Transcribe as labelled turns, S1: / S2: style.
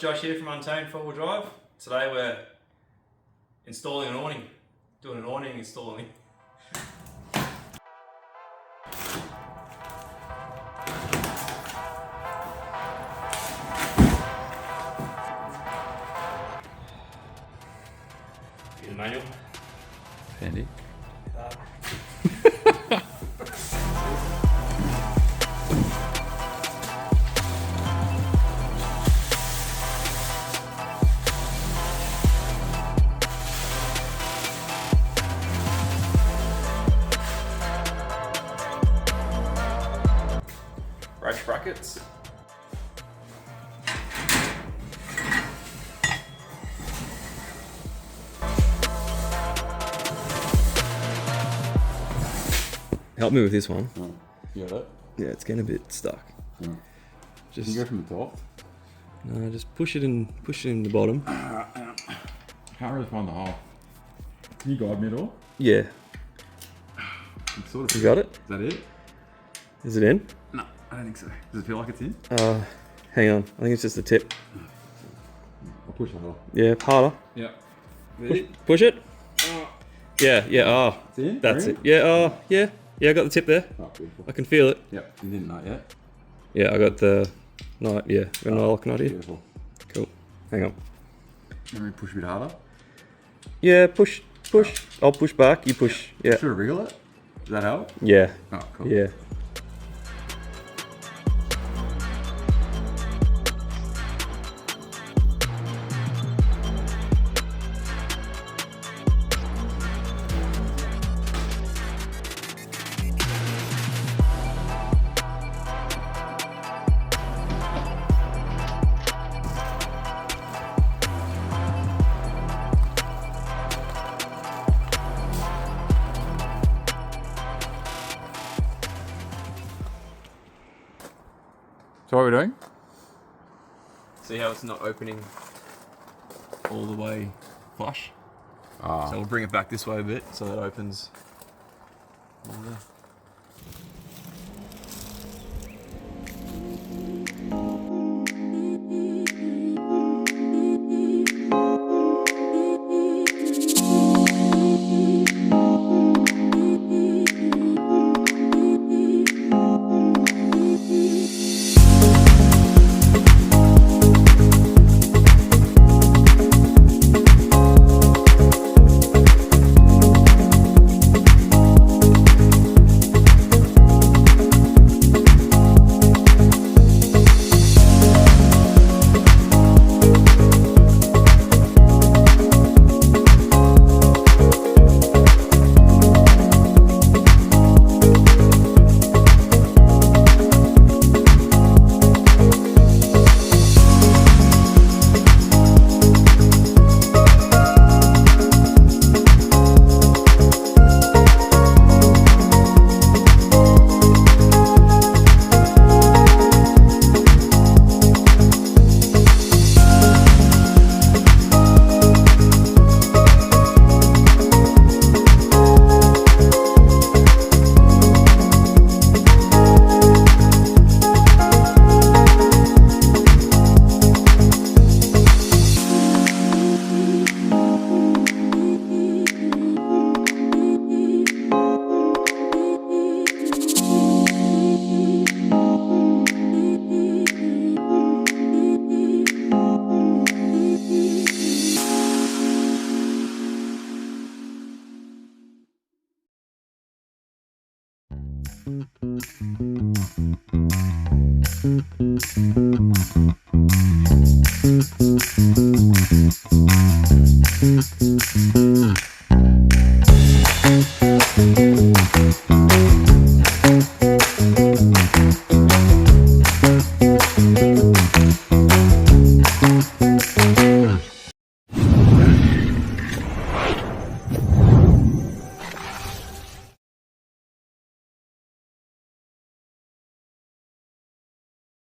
S1: Josh here from Untamed 4-wheel drive. Today we're installing an awning. Doing an awning installing. Here's the manual.
S2: Handy.
S1: Race brackets.
S2: Help me with this one.
S3: Oh, you got it?
S2: Yeah, it's getting a bit stuck.
S3: Oh.
S2: Just
S3: You can go from the top.
S2: no, just push it in the bottom.
S3: Can't really find the hole. Can you guide me at all?
S2: Yeah,
S3: It's sort of.
S2: you got it.
S3: Is that it?
S2: Is it in?
S3: No, I don't think so. Does it feel like it's in?
S2: Hang on. I think it's just the tip.
S3: I'll push harder.
S2: Yeah, harder.
S3: Yeah.
S2: Push it. Yeah, yeah. Oh,
S3: It's in?
S2: that's
S3: Really?
S2: it. Yeah. Oh, yeah. Yeah, I got the tip there.
S3: Oh, beautiful.
S2: I can feel it.
S3: Yep. You didn't know yet.
S2: Yeah, I got the night. Yeah, got an lock knot here.
S3: Beautiful.
S2: Cool. Hang on.
S3: Let me push a bit harder.
S2: Yeah, push. I'll push back. You push. Yeah.
S3: Should I wriggle it? Does that help?
S2: Yeah.
S3: Oh, cool.
S2: Yeah.
S3: So what are we doing?
S2: See how it's not opening all the way flush?
S3: Ah.
S2: So we'll bring it back this way a bit so that opens longer.